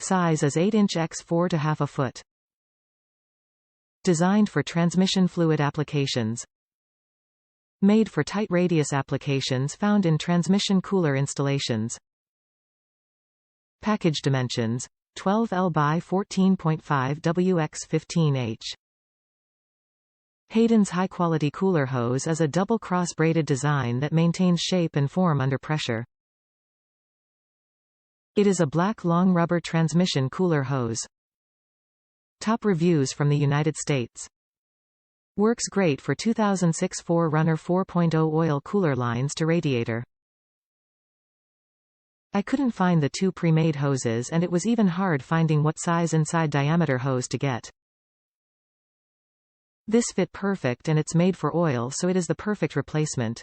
Size is 8" x 4.5 foot. Designed for transmission fluid applications. Made for tight radius applications found in transmission cooler installations. Package dimensions: 12L by 14.5 W x 15H. Hayden's high-quality cooler hose is a double cross-braided design that maintains shape and form under pressure. It is a black long rubber transmission cooler hose. Top reviews from the United States. Works great for 2006 4Runner 4.0 oil cooler lines to radiator. I couldn't find the two pre-made hoses, and it was even hard finding what size inside diameter hose to get. This fit perfect, and it's made for oil, so it is the perfect replacement.